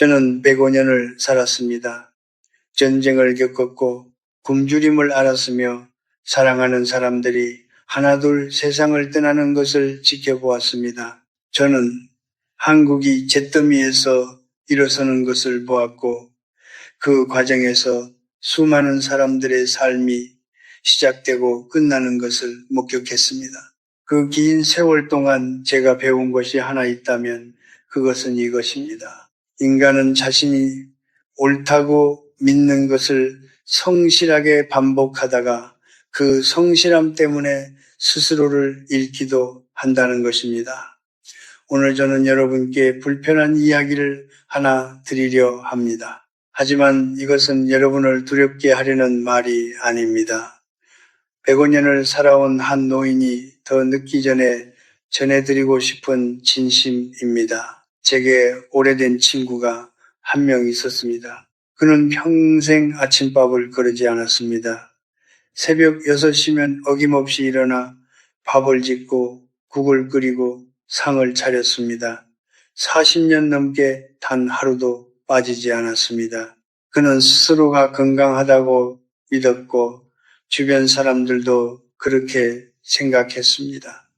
저는 105년을 살았습니다. 전쟁을 겪었고 굶주림을 알았으며 사랑하는 사람들이 하나둘 세상을 떠나는 것을 지켜보았습니다. 저는 한국이 잿더미에서 일어서는 것을 보았고 그 과정에서 수많은 사람들의 삶이 시작되고 끝나는 것을 목격했습니다. 그 긴 세월 동안 제가 배운 것이 하나 있다면 그것은 이것입니다. 인간은 자신이 옳다고 믿는 것을 성실하게 반복하다가 그 성실함 때문에 스스로를 잃기도 한다는 것입니다. 오늘 저는 여러분께 불편한 이야기를 하나 드리려 합니다. 하지만 이것은 여러분을 두렵게 하려는 말이 아닙니다. 105년을 살아온 한 노인이 더 늦기 전에 전해드리고 싶은 진심입니다. 제게 오래된 친구가 한 명 있었습니다. 그는 평생 아침밥을 거르지 않았습니다. 새벽 6시면 어김없이 일어나 밥을 짓고 국을 끓이고 상을 차렸습니다. 40년 넘게 단 하루도 빠지지 않았습니다. 그는 스스로가 건강하다고 믿었고 주변 사람들도 그렇게 생각했습니다.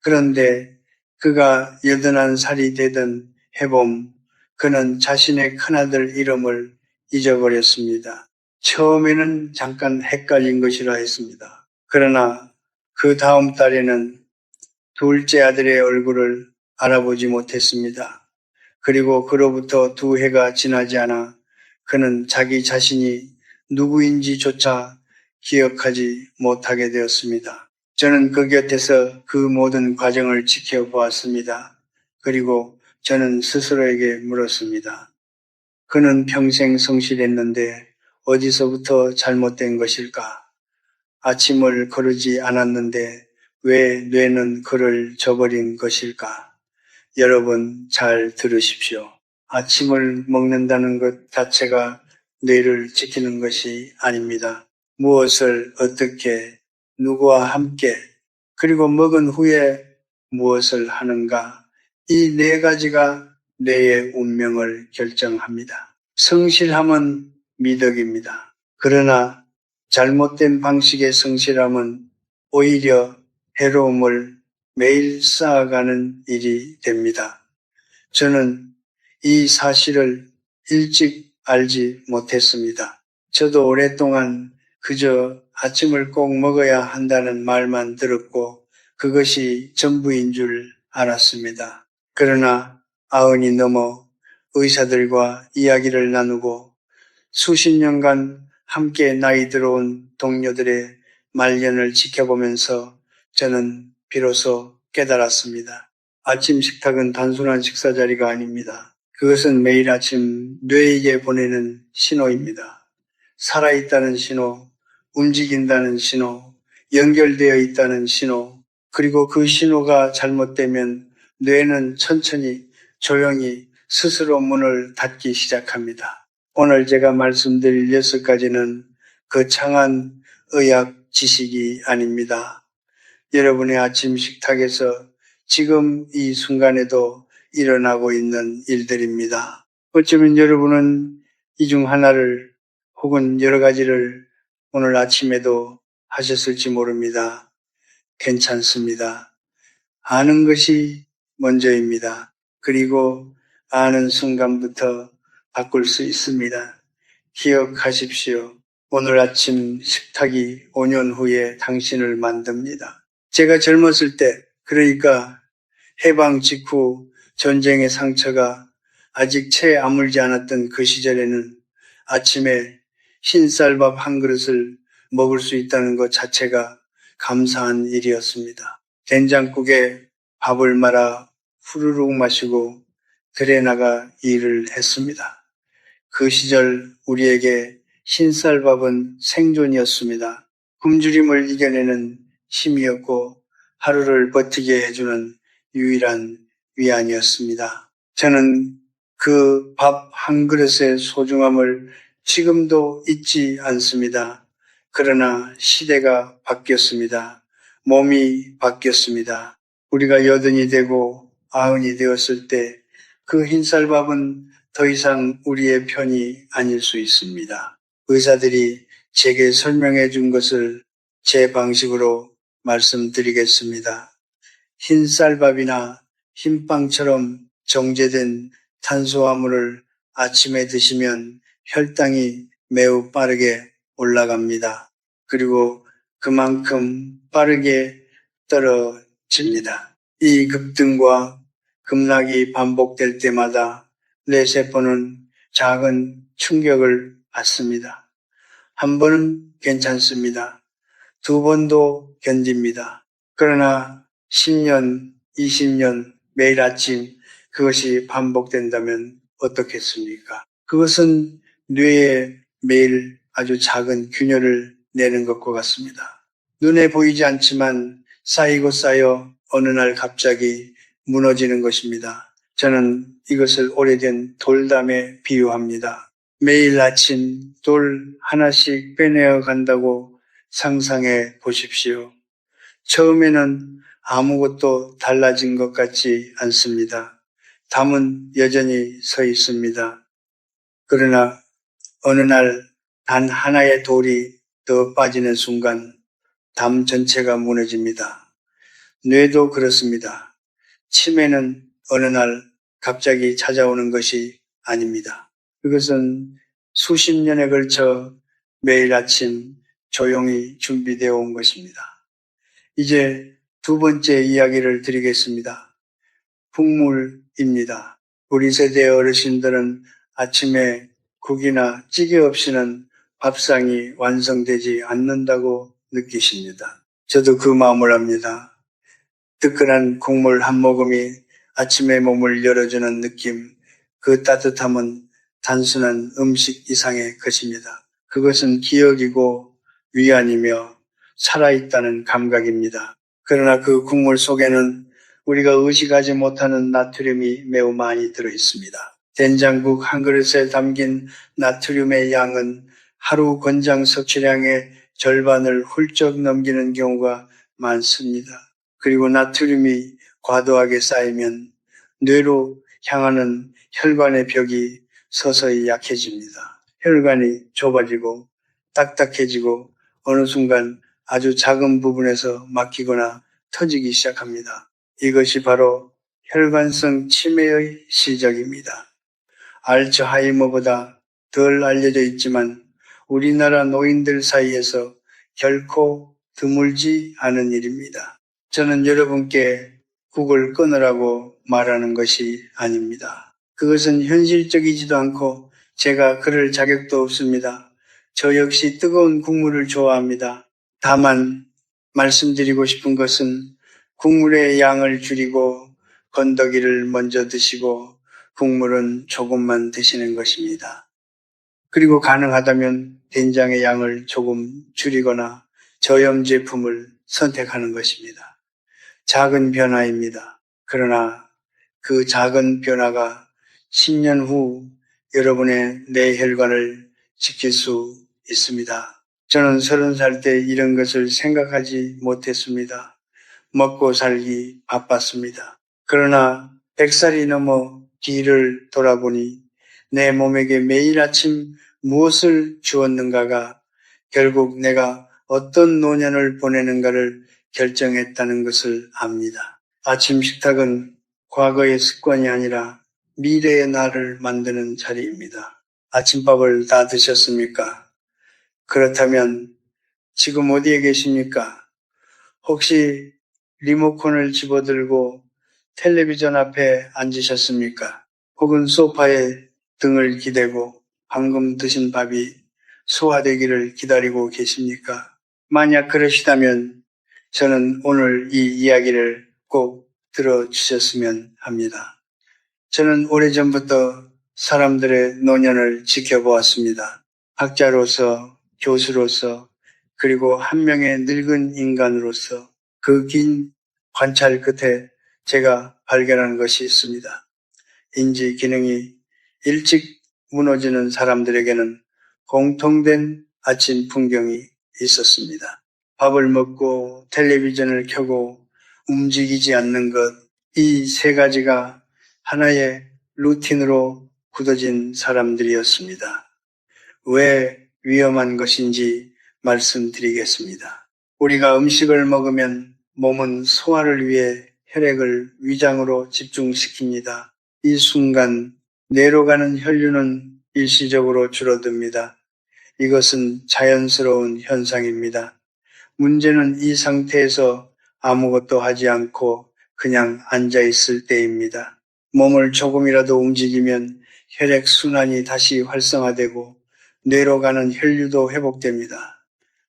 그런데 그가 81살이 되던 해봄 그는 자신의 큰아들 이름을 잊어버렸습니다. 처음에는 잠깐 헷갈린 것이라 했습니다. 그러나 그 다음 달에는 둘째 아들의 얼굴을 알아보지 못했습니다. 그리고 그로부터 2해가 지나지 않아 그는 자기 자신이 누구인지조차 기억하지 못하게 되었습니다. 저는 그 곁에서 그 모든 과정을 지켜보았습니다. 그리고 저는 스스로에게 물었습니다. 그는 평생 성실했는데 어디서부터 잘못된 것일까? 아침을 거르지 않았는데 왜 뇌는 그를 저버린 것일까? 여러분 잘 들으십시오. 아침을 먹는다는 것 자체가 뇌를 지키는 것이 아닙니다. 무엇을 어떻게 누구와 함께 그리고 먹은 후에 무엇을 하는가 이 4가지가 뇌의 운명을 결정합니다. 성실함은 미덕입니다. 그러나 잘못된 방식의 성실함은 오히려 해로움을 매일 쌓아가는 일이 됩니다. 저는 이 사실을 일찍 알지 못했습니다. 저도 오랫동안 그저 아침을 꼭 먹어야 한다는 말만 들었고 그것이 전부인 줄 알았습니다. 그러나 90이 넘어 의사들과 이야기를 나누고 수십 년간 함께 나이 들어온 동료들의 말년을 지켜보면서 저는 비로소 깨달았습니다. 아침 식탁은 단순한 식사 자리가 아닙니다. 그것은 매일 아침 뇌에게 보내는 신호입니다. 살아있다는 신호, 움직인다는 신호, 연결되어 있다는 신호, 그리고 그 신호가 잘못되면 뇌는 천천히 조용히 스스로 문을 닫기 시작합니다. 오늘 제가 말씀드릴 6가지는 거창한 의학 지식이 아닙니다. 여러분의 아침 식탁에서 지금 이 순간에도 일어나고 있는 일들입니다. 어쩌면 여러분은 이 중 하나를 혹은 여러 가지를 오늘 아침에도 하셨을지 모릅니다. 괜찮습니다. 아는 것이 먼저입니다. 그리고 아는 순간부터 바꿀 수 있습니다. 기억하십시오. 오늘 아침 식탁이 5년 후에 당신을 만듭니다. 제가 젊었을 때, 그러니까 해방 직후 전쟁의 상처가 아직 채 아물지 않았던 그 시절에는 아침에 흰쌀밥 한 그릇을 먹을 수 있다는 것 자체가 감사한 일이었습니다. 된장국에 밥을 말아 후루룩 마시고 들에 나가 일을 했습니다. 그 시절 우리에게 흰쌀밥은 생존이었습니다. 굶주림을 이겨내는 힘이었고 하루를 버티게 해주는 유일한 위안이었습니다. 저는 그 밥 한 그릇의 소중함을 지금도 잊지 않습니다. 그러나 시대가 바뀌었습니다. 몸이 바뀌었습니다. 우리가 80이 되고 90이 되었을 때 그 흰쌀밥은 더 이상 우리의 편이 아닐 수 있습니다. 의사들이 제게 설명해 준 것을 제 방식으로 말씀드리겠습니다. 흰 쌀밥이나 흰빵처럼 정제된 탄수화물을 아침에 드시면 혈당이 매우 빠르게 올라갑니다. 그리고 그만큼 빠르게 떨어집니다. 이 급등과 급락이 반복될 때마다 내 세포는 작은 충격을 받습니다. 한 번은 괜찮습니다. 두 번도 견딥니다. 그러나 10년, 20년 매일 아침 그것이 반복된다면 어떻겠습니까? 그것은 뇌에 매일 아주 작은 균열을 내는 것과 같습니다. 눈에 보이지 않지만 쌓이고 쌓여 어느 날 갑자기 무너지는 것입니다. 저는 이것을 오래된 돌담에 비유합니다. 매일 아침 돌 하나씩 빼내어 간다고 상상해 보십시오. 처음에는 아무것도 달라진 것 같지 않습니다. 담은 여전히 서 있습니다. 그러나 어느 날 단 하나의 돌이 더 빠지는 순간 담 전체가 무너집니다. 뇌도 그렇습니다. 치매는 어느 날 갑자기 찾아오는 것이 아닙니다. 그것은 수십 년에 걸쳐 매일 아침 조용히 준비되어 온 것입니다. 이제 두 번째 이야기를 드리겠습니다. 국물입니다. 우리 세대의 어르신들은 아침에 국이나 찌개 없이는 밥상이 완성되지 않는다고 느끼십니다. 저도 그 마음을 압니다. 뜨끈한 국물 한 모금이 아침의 몸을 열어주는 느낌, 그 따뜻함은 단순한 음식 이상의 것입니다. 그것은 기억이고 위안이며 살아있다는 감각입니다. 그러나 그 국물 속에는 우리가 의식하지 못하는 나트륨이 매우 많이 들어있습니다. 된장국 한 그릇에 담긴 나트륨의 양은 하루 권장 섭취량의 절반을 훌쩍 넘기는 경우가 많습니다. 그리고 나트륨이 과도하게 쌓이면 뇌로 향하는 혈관의 벽이 서서히 약해집니다. 혈관이 좁아지고 딱딱해지고 어느 순간 아주 작은 부분에서 막히거나 터지기 시작합니다. 이것이 바로 혈관성 치매의 시작입니다. 알츠하이머보다 덜 알려져 있지만 우리나라 노인들 사이에서 결코 드물지 않은 일입니다. 저는 여러분께 국을 끊으라고 말하는 것이 아닙니다. 그것은 현실적이지도 않고 제가 그럴 자격도 없습니다. 저 역시 뜨거운 국물을 좋아합니다. 다만 말씀드리고 싶은 것은 국물의 양을 줄이고 건더기를 먼저 드시고 국물은 조금만 드시는 것입니다. 그리고 가능하다면 된장의 양을 조금 줄이거나 저염 제품을 선택하는 것입니다. 작은 변화입니다. 그러나 그 작은 변화가 10년 후 여러분의 뇌혈관을 지킬 수 있습니다. 저는 30살 때 이런 것을 생각하지 못했습니다. 먹고 살기 바빴습니다. 그러나 100살이 넘어 뒤를 돌아보니 내 몸에게 매일 아침 무엇을 주었는가가 결국 내가 어떤 노년을 보내는가를 결정했다는 것을 압니다. 아침 식탁은 과거의 습관이 아니라 미래의 나를 만드는 자리입니다. 아침밥을 다 드셨습니까? 그렇다면 지금 어디에 계십니까? 혹시 리모컨을 집어들고 텔레비전 앞에 앉으셨습니까? 혹은 소파에 등을 기대고 방금 드신 밥이 소화되기를 기다리고 계십니까? 만약 그러시다면 저는 오늘 이 이야기를 꼭 들어주셨으면 합니다. 저는 오래전부터 사람들의 노년을 지켜보았습니다. 학자로서, 교수로서, 그리고 한 명의 늙은 인간으로서 그 긴 관찰 끝에 제가 발견한 것이 있습니다. 인지 기능이 일찍 무너지는 사람들에게는 공통된 아침 풍경이 있었습니다. 밥을 먹고 텔레비전을 켜고 움직이지 않는 것, 이 세 가지가 하나의 루틴으로 굳어진 사람들이었습니다. 왜 위험한 것인지 말씀드리겠습니다. 우리가 음식을 먹으면 몸은 소화를 위해 혈액을 위장으로 집중시킵니다. 이 순간 뇌로 가는 혈류는 일시적으로 줄어듭니다. 이것은 자연스러운 현상입니다. 문제는 이 상태에서 아무것도 하지 않고 그냥 앉아 있을 때입니다. 몸을 조금이라도 움직이면 혈액 순환이 다시 활성화되고 뇌로 가는 혈류도 회복됩니다.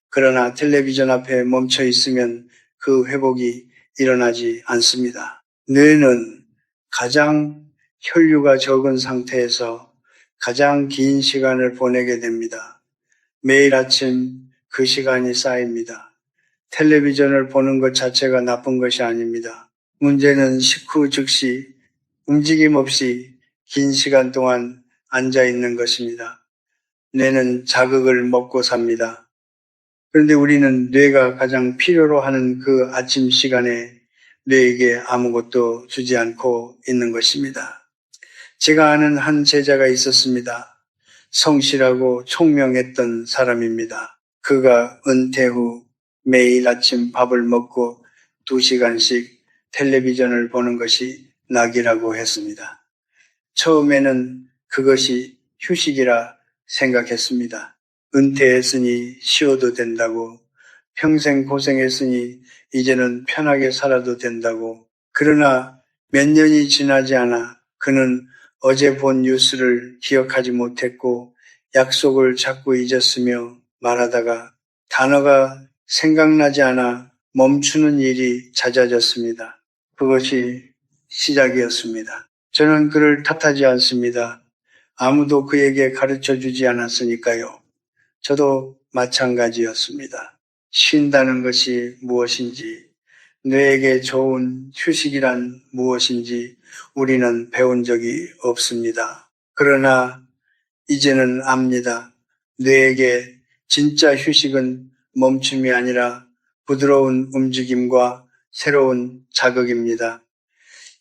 그러나 텔레비전 앞에 멈춰 있으면 그 회복이 일어나지 않습니다. 뇌는 가장 혈류가 적은 상태에서 가장 긴 시간을 보내게 됩니다. 매일 아침 그 시간이 쌓입니다. 텔레비전을 보는 것 자체가 나쁜 것이 아닙니다. 문제는 식후 즉시 움직임 없이 긴 시간 동안 앉아 있는 것입니다. 뇌는 자극을 먹고 삽니다. 그런데 우리는 뇌가 가장 필요로 하는 그 아침 시간에 뇌에게 아무것도 주지 않고 있는 것입니다. 제가 아는 한 제자가 있었습니다. 성실하고 총명했던 사람입니다. 그가 은퇴 후 매일 아침 밥을 먹고 2시간씩 텔레비전을 보는 것이 낙이라고 했습니다. 처음에는 그것이 휴식이라 생각했습니다. 은퇴했으니 쉬어도 된다고, 평생 고생했으니 이제는 편하게 살아도 된다고. 그러나 몇 년이 지나지 않아 그는 어제 본 뉴스를 기억하지 못했고 약속을 자꾸 잊었으며 말하다가 단어가 생각나지 않아 멈추는 일이 잦아졌습니다. 그것이 시작이었습니다. 저는 그를 탓하지 않습니다. 아무도 그에게 가르쳐 주지 않았으니까요. 저도 마찬가지였습니다. 쉰다는 것이 무엇인지, 뇌에게 좋은 휴식이란 무엇인지 우리는 배운 적이 없습니다. 그러나 이제는 압니다. 뇌에게 진짜 휴식은 멈춤이 아니라 부드러운 움직임과 새로운 자극입니다.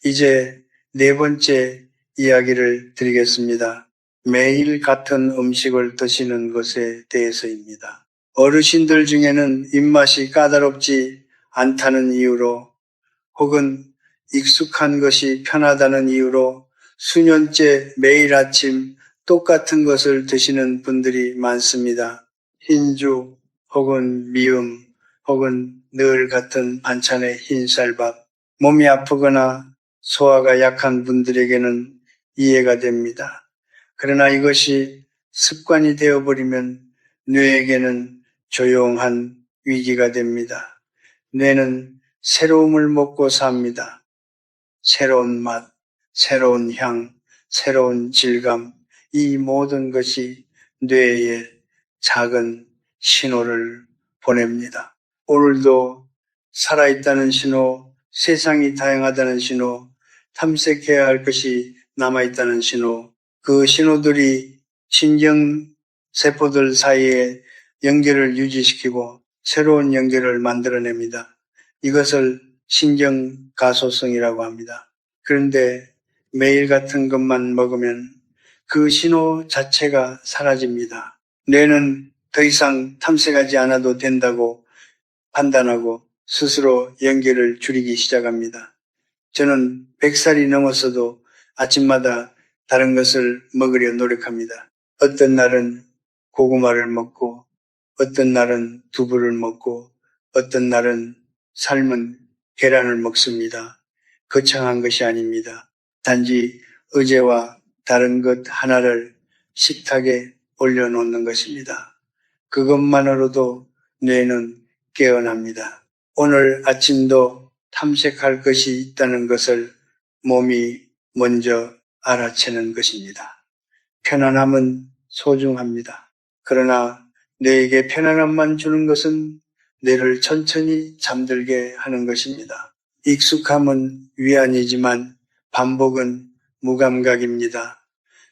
이제 4번째 이야기를 드리겠습니다. 매일 같은 음식을 드시는 것에 대해서입니다. 어르신들 중에는 입맛이 까다롭지 않다는 이유로 혹은 익숙한 것이 편하다는 이유로 수년째 매일 아침 똑같은 것을 드시는 분들이 많습니다. 흰죽 혹은 미음 혹은 늘 같은 반찬의 흰쌀밥. 몸이 아프거나 소화가 약한 분들에게는 이해가 됩니다. 그러나 이것이 습관이 되어버리면 뇌에게는 조용한 위기가 됩니다. 뇌는 새로움을 먹고 삽니다. 새로운 맛, 새로운 향, 새로운 질감, 이 모든 것이 뇌에 작은 신호를 보냅니다. 오늘도 살아있다는 신호, 세상이 다양하다는 신호, 탐색해야 할 것이 남아있다는 신호, 그 신호들이 신경세포들 사이에 연결을 유지시키고 새로운 연결을 만들어냅니다. 이것을 신경가소성이라고 합니다. 그런데 매일 같은 것만 먹으면 그 신호 자체가 사라집니다. 뇌는 더 이상 탐색하지 않아도 된다고 판단하고 스스로 연결을 줄이기 시작합니다. 저는 100살이 넘었어도 아침마다 다른 것을 먹으려 노력합니다. 어떤 날은 고구마를 먹고, 어떤 날은 두부를 먹고, 어떤 날은 삶은 계란을 먹습니다. 거창한 것이 아닙니다. 단지 어제와 다른 것 하나를 식탁에 올려놓는 것입니다. 그것만으로도 뇌는 깨어납니다. 오늘 아침도 탐색할 것이 있다는 것을 몸이 먼저 알아채는 것입니다. 편안함은 소중합니다. 그러나 뇌에게 편안함만 주는 것은 뇌를 천천히 잠들게 하는 것입니다. 익숙함은 위안이지만 반복은 무감각입니다.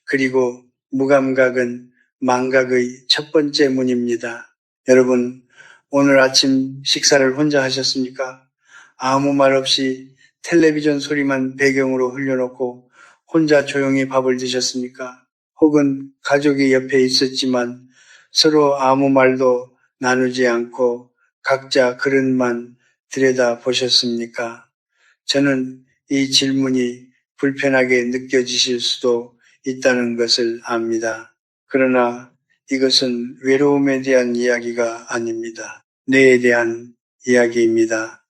그리고 무감각은 망각의 첫 번째 문입니다. 여러분, 오늘 아침 식사를 혼자 하셨습니까? 아무 말 없이 텔레비전 소리만 배경으로 흘려놓고 혼자 조용히 밥을 드셨습니까? 혹은 가족이 옆에 있었지만 서로 아무 말도 나누지 않고 각자 그릇만 들여다 보셨습니까? 저는 이 질문이 불편하게 느껴지실 수도 있다는 것을 압니다. 그러나 이것은 외로움에 대한 이야기가 아닙니다. 뇌에 대한 이야기입니다.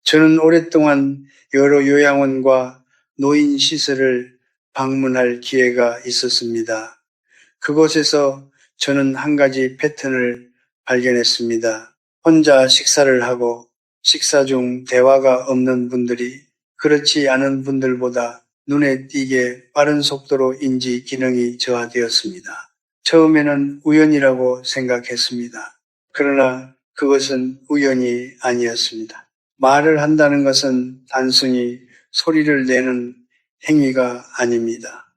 저는 오랫동안 여러 요양원과 노인 시설을 방문할 기회가 있었습니다. 그곳에서 저는 한 가지 패턴을 발견했습니다. 혼자 식사를 하고 식사 중 대화가 없는 분들이 그렇지 않은 분들보다 눈에 띄게 빠른 속도로 인지 기능이 저하되었습니다. 처음에는 우연이라고 생각했습니다. 그러나 그것은 우연이 아니었습니다. 말을 한다는 것은 단순히 소리를 내는 행위가 아닙니다.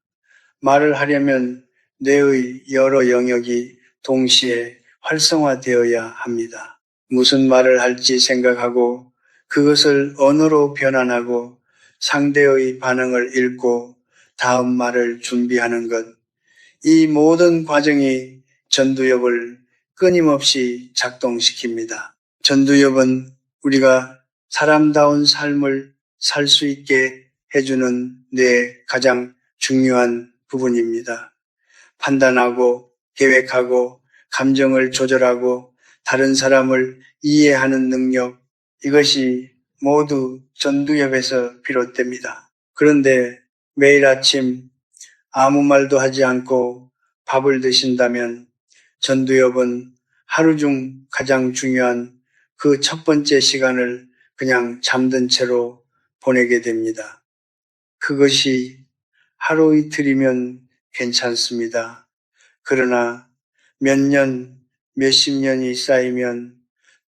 말을 하려면 뇌의 여러 영역이 동시에 활성화되어야 합니다. 무슨 말을 할지 생각하고 그것을 언어로 변환하고 상대의 반응을 읽고 다음 말을 준비하는 것. 이 모든 과정이 전두엽을 끊임없이 작동시킵니다. 전두엽은 우리가 사람다운 삶을 살 수 있게 해주는 뇌의 가장 중요한 부분입니다. 판단하고 계획하고 감정을 조절하고 다른 사람을 이해하는 능력, 이것이 모두 전두엽에서 비롯됩니다. 그런데 매일 아침 아무 말도 하지 않고 밥을 드신다면 전두엽은 하루 중 가장 중요한 그 첫 번째 시간을 그냥 잠든 채로 보내게 됩니다. 그것이 하루 이틀이면 괜찮습니다. 그러나 몇 년, 몇십 년이 쌓이면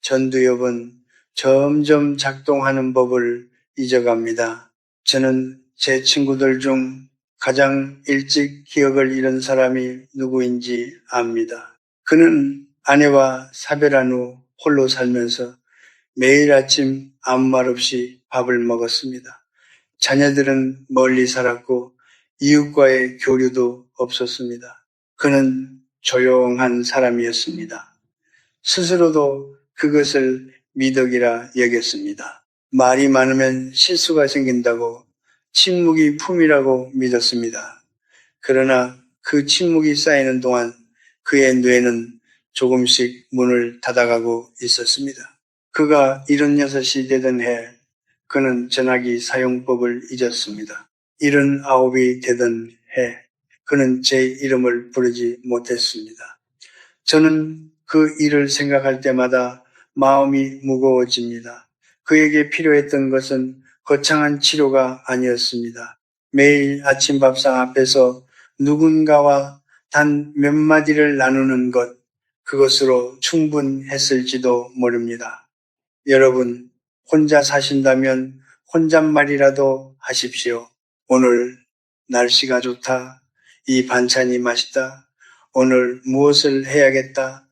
전두엽은 점점 작동하는 법을 잊어갑니다. 저는 제 친구들 중 가장 일찍 기억을 잃은 사람이 누구인지 압니다. 그는 아내와 사별한 후 홀로 살면서 매일 아침 아무 말 없이 밥을 먹었습니다. 자녀들은 멀리 살았고 이웃과의 교류도 없었습니다. 그는 조용한 사람이었습니다. 스스로도 그것을 미덕이라 여겼습니다. 말이 많으면 실수가 생긴다고 침묵이 품이라고 믿었습니다. 그러나 그 침묵이 쌓이는 동안 그의 뇌는 조금씩 문을 닫아가고 있었습니다. 그가 76이 되던 해 그는 전화기 사용법을 잊었습니다. 79이 되던 해 그는 제 이름을 부르지 못했습니다. 저는 그 일을 생각할 때마다 마음이 무거워집니다. 그에게 필요했던 것은 거창한 치료가 아니었습니다. 매일 아침 밥상 앞에서 누군가와 단 몇 마디를 나누는 것, 그것으로 충분했을지도 모릅니다. 여러분, 혼자 사신다면 혼잣말이라도 하십시오. 오늘 날씨가 좋다. 이 반찬이 맛있다. 오늘 무엇을 해야겠다.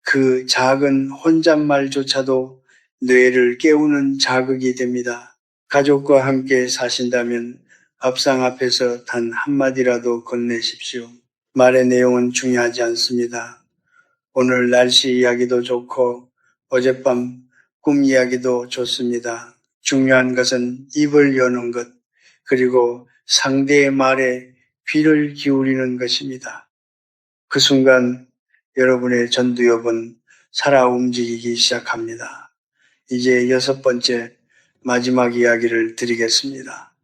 그 작은 혼잣말조차도 뇌를 깨우는 자극이 됩니다. 가족과 함께 사신다면 밥상 앞에서 단 한마디라도 건네십시오. 말의 내용은 중요하지 않습니다. 오늘 날씨 이야기도 좋고 어젯밤 꿈 이야기도 좋습니다. 중요한 것은 입을 여는 것, 그리고 상대의 말에 귀를 기울이는 것입니다. 그 순간 여러분의 전두엽은 살아 움직이기 시작합니다. 이제 6번째 마지막 이야기를 드리겠습니다.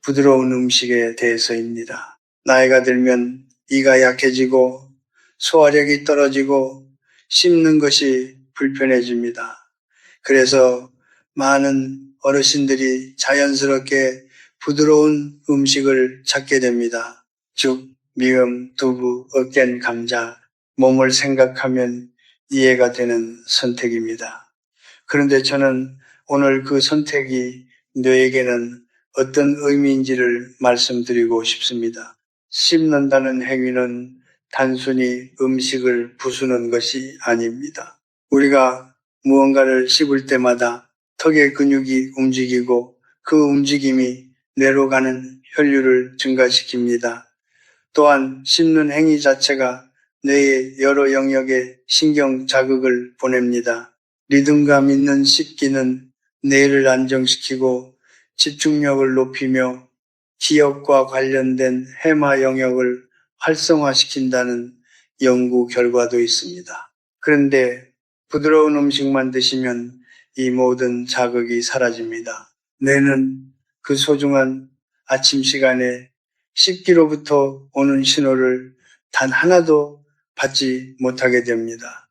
부드러운 음식에 대해서입니다. 나이가 들면 이가 약해지고 소화력이 떨어지고 씹는 것이 불편해집니다. 그래서 많은 어르신들이 자연스럽게 부드러운 음식을 찾게 됩니다. 죽, 미음, 두부, 으깬 감자, 몸을 생각하면 이해가 되는 선택입니다. 그런데 저는 오늘 그 선택이 뇌에게는 어떤 의미인지를 말씀드리고 싶습니다. 씹는다는 행위는 단순히 음식을 부수는 것이 아닙니다. 우리가 무언가를 씹을 때마다 턱의 근육이 움직이고 그 움직임이 뇌로 가는 혈류를 증가시킵니다. 또한 씹는 행위 자체가 뇌의 여러 영역에 신경 자극을 보냅니다. 리듬감 있는 씹기는 뇌를 안정시키고 집중력을 높이며 기억과 관련된 해마 영역을 활성화시킨다는 연구 결과도 있습니다. 그런데 부드러운 음식만 드시면 이 모든 자극이 사라집니다. 뇌는 그 소중한 아침 시간에 씹기로부터 오는 신호를 단 하나도 받지 못하게 됩니다.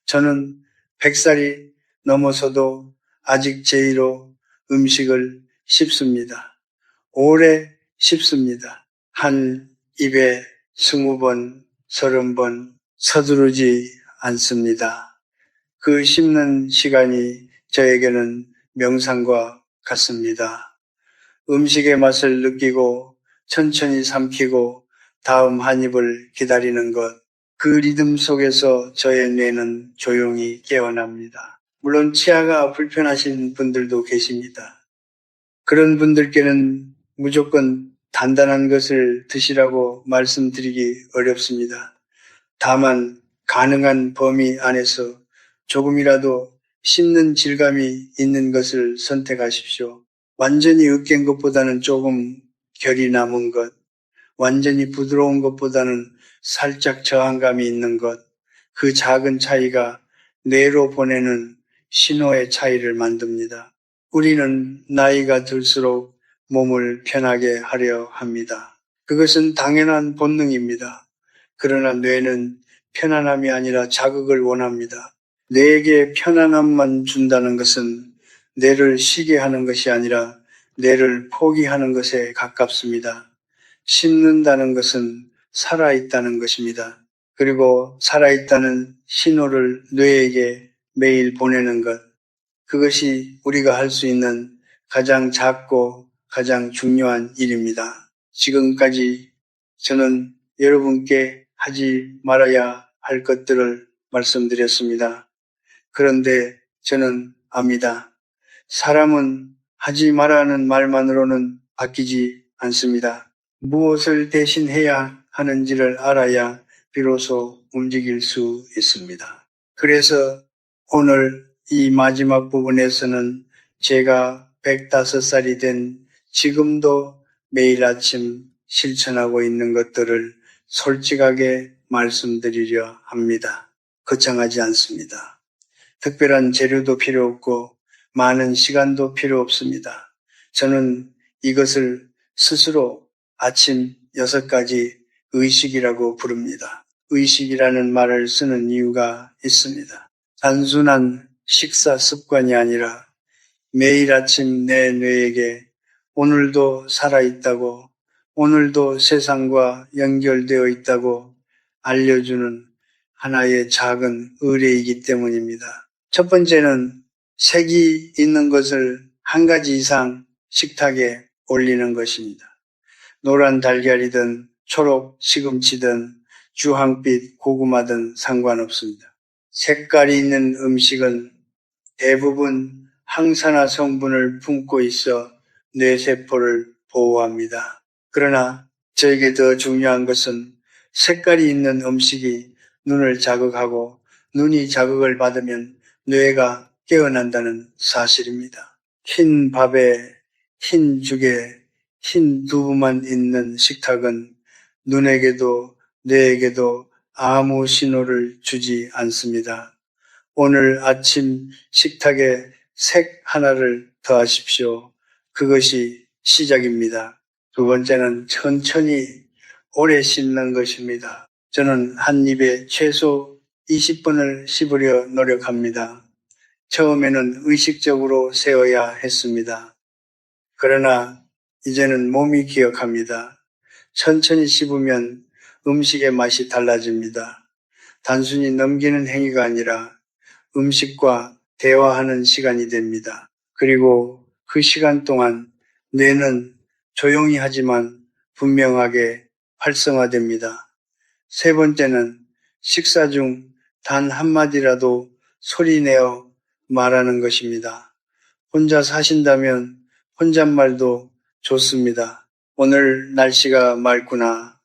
저는 100살이 넘어서도 아직 제2로 음식을 씹습니다. 오래 씹습니다. 한 입에 20번, 30번 서두르지 않습니다. 그 씹는 시간이 저에게는 명상과 같습니다. 음식의 맛을 느끼고 천천히 삼키고 다음 한 입을 기다리는 것, 그 리듬 속에서 저의 뇌는 조용히 깨어납니다. 물론 치아가 불편하신 분들도 계십니다. 그런 분들께는 무조건 단단한 것을 드시라고 말씀드리기 어렵습니다. 다만 가능한 범위 안에서 조금이라도 씹는 질감이 있는 것을 선택하십시오. 완전히 으깬 것보다는 조금 결이 남은 것, 완전히 부드러운 것보다는 살짝 저항감이 있는 것, 그 작은 차이가 뇌로 보내는 신호의 차이를 만듭니다. 우리는 나이가 들수록 몸을 편하게 하려 합니다. 그것은 당연한 본능입니다. 그러나 뇌는 편안함이 아니라 자극을 원합니다. 뇌에게 편안함만 준다는 것은 뇌를 쉬게 하는 것이 아니라 뇌를 포기하는 것에 가깝습니다. 씹는다는 것은 살아있다는 것입니다. 그리고 살아있다는 신호를 뇌에게 매일 보내는 것, 그것이 우리가 할 수 있는 가장 작고 가장 중요한 일입니다. 지금까지 저는 여러분께 하지 말아야 할 것들을 말씀드렸습니다. 그런데 저는 압니다. 사람은 하지 말라는 말만으로는 바뀌지 않습니다. 무엇을 대신해야 하는지를 알아야 비로소 움직일 수 있습니다. 그래서 오늘 이 마지막 부분에서는 제가 105살이 된 지금도 매일 아침 실천하고 있는 것들을 솔직하게 말씀드리려 합니다. 거창하지 않습니다. 특별한 재료도 필요 없고 많은 시간도 필요 없습니다. 저는 이것을 스스로 아침 6가지 의식이라고 부릅니다. 의식이라는 말을 쓰는 이유가 있습니다. 단순한 식사 습관이 아니라 매일 아침 내 뇌에게 오늘도 살아있다고, 오늘도 세상과 연결되어 있다고 알려주는 하나의 작은 의뢰이기 때문입니다. 첫 번째는 색이 있는 것을 한 가지 이상 식탁에 올리는 것입니다. 노란 달걀이든 초록 시금치든 주황빛 고구마든 상관없습니다. 색깔이 있는 음식은 대부분 항산화 성분을 품고 있어 뇌세포를 보호합니다. 그러나 저에게 더 중요한 것은 색깔이 있는 음식이 눈을 자극하고 눈이 자극을 받으면 뇌가 깨어난다는 사실입니다. 흰 밥에 흰 죽에 흰 두부만 있는 식탁은 눈에게도 뇌에게도 아무 신호를 주지 않습니다. 오늘 아침 식탁에 색 하나를 더하십시오. 그것이 시작입니다. 두 번째는 천천히 오래 씹는 것입니다. 저는 한 입에 최소 20번을 씹으려 노력합니다. 처음에는 의식적으로 세어야 했습니다. 그러나 이제는 몸이 기억합니다. 천천히 씹으면 음식의 맛이 달라집니다. 단순히 넘기는 행위가 아니라 음식과 대화하는 시간이 됩니다. 그리고 그 시간 동안 뇌는 조용히 하지만 분명하게 활성화됩니다. 세 번째는 식사 중 단 한마디라도 소리내어 말하는 것입니다. 혼자 사신다면 혼잣말도 좋습니다. 오늘 날씨가 맑구나.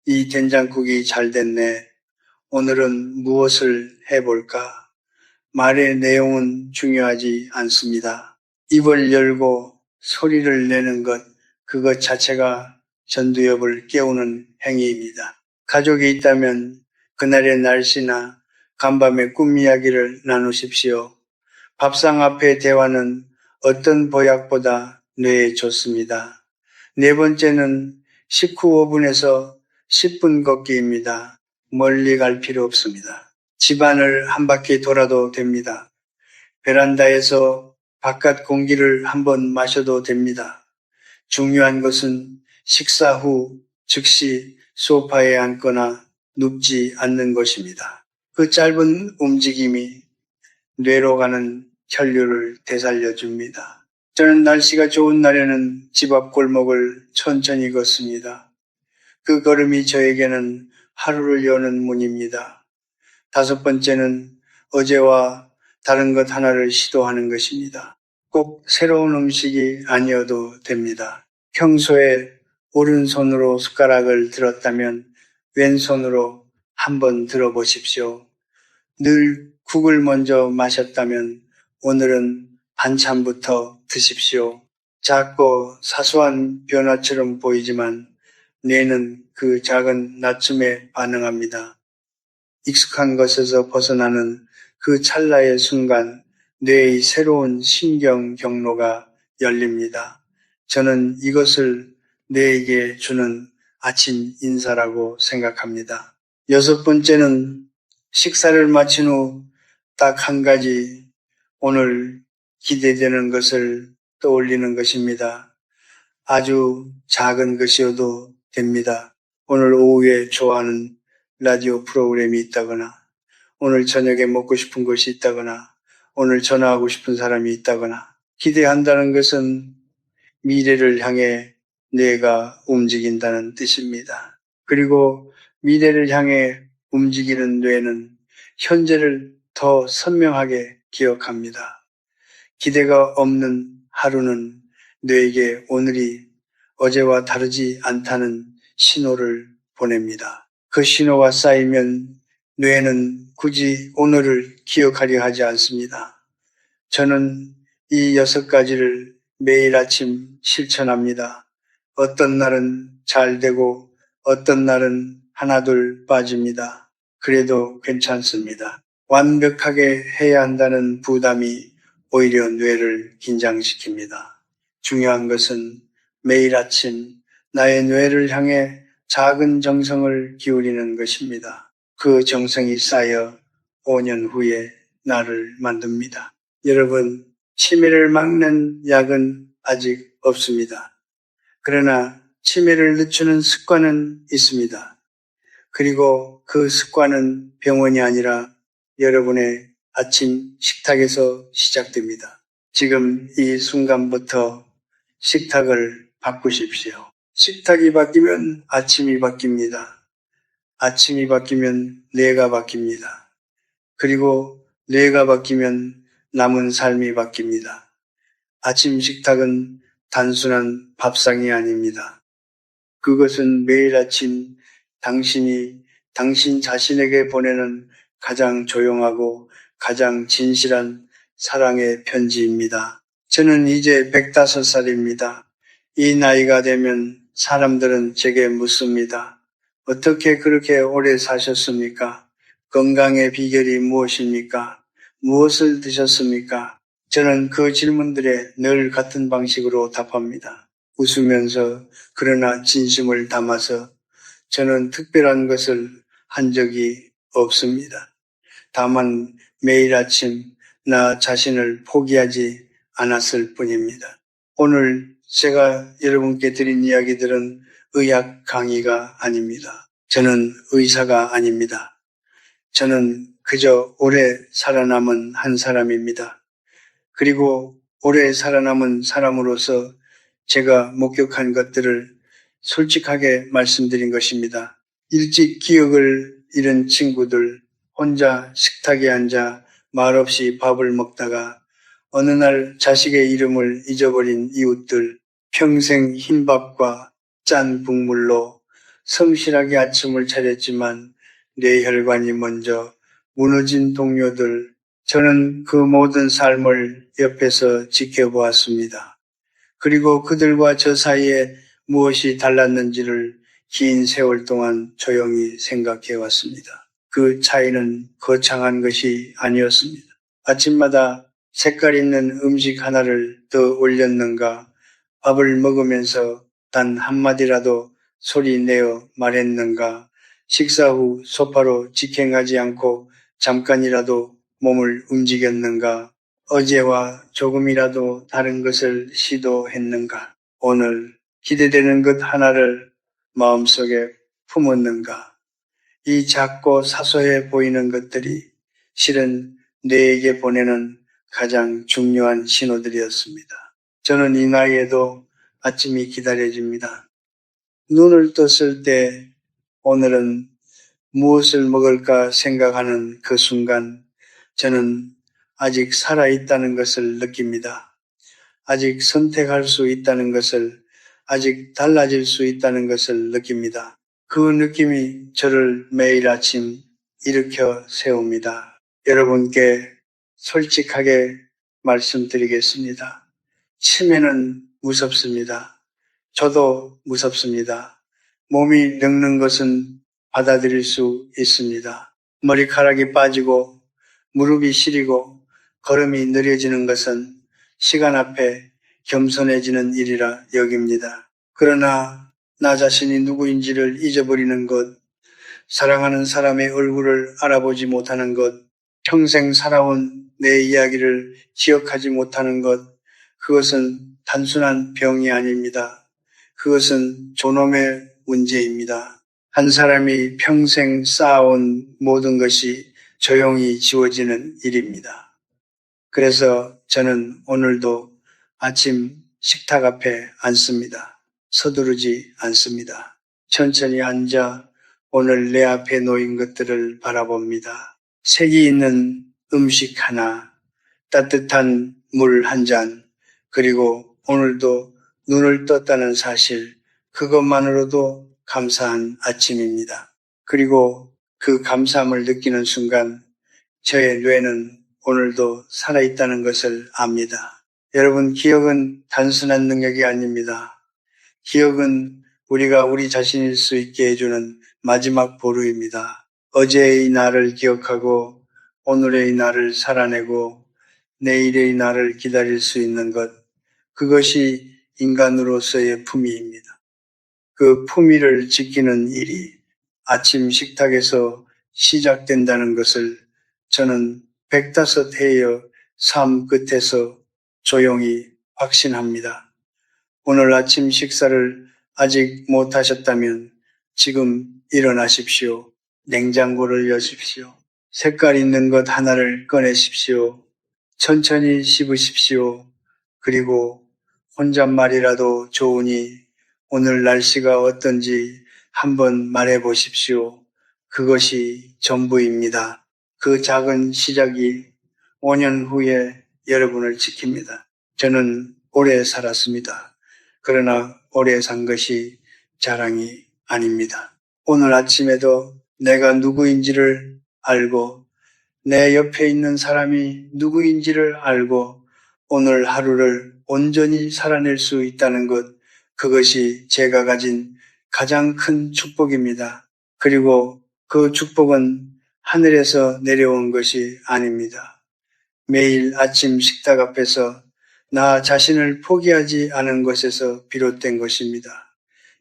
이 된장국이 잘 됐네. 오늘은 무엇을 해볼까? 말의 내용은 중요하지 않습니다. 입을 열고 소리를 내는 것, 그것 자체가 전두엽을 깨우는 행위입니다. 가족이 있다면 그날의 날씨나 간밤의 꿈 이야기를 나누십시오. 밥상 앞의 대화는 어떤 보약보다 뇌에 좋습니다. 네 번째는 식후 5분에서 10분 걷기입니다. 멀리 갈 필요 없습니다. 집안을 한 바퀴 돌아도 됩니다. 베란다에서 바깥 공기를 한번 마셔도 됩니다. 중요한 것은 식사 후 즉시 소파에 앉거나 눕지 않는 것입니다. 그 짧은 움직임이 뇌로 가는 혈류를 되살려줍니다. 저는 날씨가 좋은 날에는 집 앞 골목을 천천히 걷습니다. 그 걸음이 저에게는 하루를 여는 문입니다. 다섯 번째는 어제와 다른 것 하나를 시도하는 것입니다. 꼭 새로운 음식이 아니어도 됩니다. 평소에 오른손으로 숟가락을 들었다면 왼손으로 한번 들어보십시오. 늘 국을 먼저 마셨다면 오늘은 반찬부터 드십시오. 작고 사소한 변화처럼 보이지만 뇌는 그 작은 낮춤에 반응합니다. 익숙한 것에서 벗어나는 그 찰나의 순간 뇌의 새로운 신경 경로가 열립니다. 저는 이것을 뇌에게 주는 아침 인사라고 생각합니다. 여섯 번째는 식사를 마친 후 딱 한 가지 오늘 기대되는 것을 떠올리는 것입니다. 아주 작은 것이어도 됩니다. 오늘 오후에 좋아하는 라디오 프로그램이 있다거나, 오늘 저녁에 먹고 싶은 것이 있다거나, 오늘 전화하고 싶은 사람이 있다거나, 기대한다는 것은 미래를 향해 뇌가 움직인다는 뜻입니다. 그리고 미래를 향해 움직이는 뇌는 현재를 더 선명하게 기억합니다. 기대가 없는 하루는 뇌에게 오늘이 어제와 다르지 않다는 신호를 보냅니다. 그 신호가 쌓이면 뇌는 굳이 오늘을 기억하려 하지 않습니다. 저는 이 6가지를 매일 아침 실천합니다. 어떤 날은 잘 되고 어떤 날은 하나둘 빠집니다. 그래도 괜찮습니다. 완벽하게 해야 한다는 부담이 오히려 뇌를 긴장시킵니다. 중요한 것은 매일 아침 나의 뇌를 향해 작은 정성을 기울이는 것입니다. 그 정성이 쌓여 5년 후에 나를 만듭니다. 여러분, 치매를 막는 약은 아직 없습니다. 그러나 치매를 늦추는 습관은 있습니다. 그리고 그 습관은 병원이 아니라 여러분의 아침 식탁에서 시작됩니다. 지금 이 순간부터 식탁을 바꾸십시오. 식탁이 바뀌면 아침이 바뀝니다. 아침이 바뀌면 뇌가 바뀝니다. 그리고 뇌가 바뀌면 남은 삶이 바뀝니다. 아침 식탁은 단순한 밥상이 아닙니다. 그것은 매일 아침 당신이 당신 자신에게 보내는 가장 조용하고 가장 진실한 사랑의 편지입니다. 저는 이제 105살입니다. 이 나이가 되면 사람들은 제게 묻습니다. 어떻게 그렇게 오래 사셨습니까? 건강의 비결이 무엇입니까? 무엇을 드셨습니까? 저는 그 질문들에 늘 같은 방식으로 답합니다. 웃으면서 그러나 진심을 담아서 저는 특별한 것을 한 적이 없습니다. 다만 매일 아침 나 자신을 포기하지 않았을 뿐입니다. 오늘 제가 여러분께 드린 이야기들은 의학 강의가 아닙니다. 저는 의사가 아닙니다. 저는 그저 오래 살아남은 한 사람입니다. 그리고 오래 살아남은 사람으로서 제가 목격한 것들을 솔직하게 말씀드린 것입니다. 일찍 기억을 잃은 친구들, 혼자 식탁에 앉아 말없이 밥을 먹다가 어느 날 자식의 이름을 잊어버린 이웃들, 평생 흰밥과 짠 국물로 성실하게 아침을 차렸지만 뇌혈관이 먼저 무너진 동료들, 저는 그 모든 삶을 옆에서 지켜보았습니다. 그리고 그들과 저 사이에 무엇이 달랐는지를 긴 세월 동안 조용히 생각해 왔습니다. 그 차이는 거창한 것이 아니었습니다. 아침마다 색깔 있는 음식 하나를 더 올렸는가, 밥을 먹으면서 단 한마디라도 소리 내어 말했는가, 식사 후 소파로 직행하지 않고 잠깐이라도 몸을 움직였는가, 어제와 조금이라도 다른 것을 시도했는가, 오늘 기대되는 것 하나를 마음속에 품었는가. 이 작고 사소해 보이는 것들이 실은 뇌에게 보내는 가장 중요한 신호들이었습니다. 저는 이 나이에도 아침이 기다려집니다. 눈을 떴을 때 오늘은 무엇을 먹을까 생각하는 그 순간 저는 아직 살아있다는 것을 느낍니다. 아직 선택할 수 있다는 것을, 아직 달라질 수 있다는 것을 느낍니다. 그 느낌이 저를 매일 아침 일으켜 세웁니다. 여러분께 솔직하게 말씀드리겠습니다. 치매는 무섭습니다. 저도 무섭습니다. 몸이 늙는 것은 받아들일 수 있습니다. 머리카락이 빠지고 무릎이 시리고 걸음이 느려지는 것은 시간 앞에 겸손해지는 일이라 여깁니다. 그러나 나 자신이 누구인지를 잊어버리는 것, 사랑하는 사람의 얼굴을 알아보지 못하는 것, 평생 살아온 내 이야기를 기억하지 못하는 것, 그것은 단순한 병이 아닙니다. 그것은 존엄의 문제입니다. 한 사람이 평생 쌓아온 모든 것이 조용히 지워지는 일입니다. 그래서 저는 오늘도 아침 식탁 앞에 앉습니다. 서두르지 않습니다. 천천히 앉아 오늘 내 앞에 놓인 것들을 바라봅니다. 색이 있는 음식 하나, 따뜻한 물 한 잔, 그리고 오늘도 눈을 떴다는 사실, 그것만으로도 감사한 아침입니다. 그리고 그 감사함을 느끼는 순간 저의 뇌는 오늘도 살아있다는 것을 압니다. 여러분, 기억은 단순한 능력이 아닙니다. 기억은 우리가 우리 자신일 수 있게 해주는 마지막 보루입니다. 어제의 나를 기억하고 오늘의 나를 살아내고 내일의 나를 기다릴 수 있는 것, 그것이 인간으로서의 품위입니다. 그 품위를 지키는 일이 아침 식탁에서 시작된다는 것을 저는 105회의 삶 끝에서 조용히 확신합니다. 오늘 아침 식사를 아직 못 하셨다면 지금 일어나십시오. 냉장고를 여십시오. 색깔 있는 것 하나를 꺼내십시오. 천천히 씹으십시오. 그리고 혼잣말이라도 좋으니 오늘 날씨가 어떤지 한번 말해 보십시오. 그것이 전부입니다. 그 작은 시작이 5년 후에 여러분을 지킵니다. 저는 오래 살았습니다. 그러나 오래 산 것이 자랑이 아닙니다. 오늘 아침에도 내가 누구인지를 알고 내 옆에 있는 사람이 누구인지를 알고 오늘 하루를 온전히 살아낼 수 있다는 것, 그것이 제가 가진 가장 큰 축복입니다. 그리고 그 축복은 하늘에서 내려온 것이 아닙니다. 매일 아침 식탁 앞에서 나 자신을 포기하지 않은 것에서 비롯된 것입니다.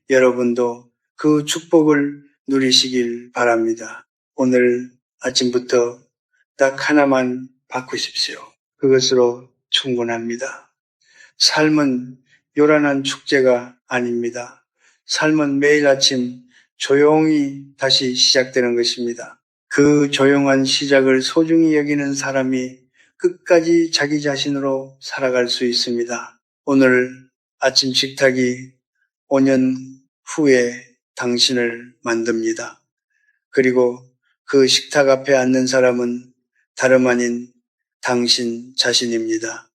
여러분도 그 축복을 누리시길 바랍니다. 오늘 아침부터 딱 하나만 바꾸십시오. 그것으로 충분합니다. 삶은 요란한 축제가 아닙니다. 삶은 매일 아침 조용히 다시 시작되는 것입니다. 그 조용한 시작을 소중히 여기는 사람이 끝까지 자기 자신으로 살아갈 수 있습니다. 오늘 아침 식탁이 5년 후에 당신을 만듭니다. 그리고 그 식탁 앞에 앉는 사람은 다름 아닌 당신 자신입니다.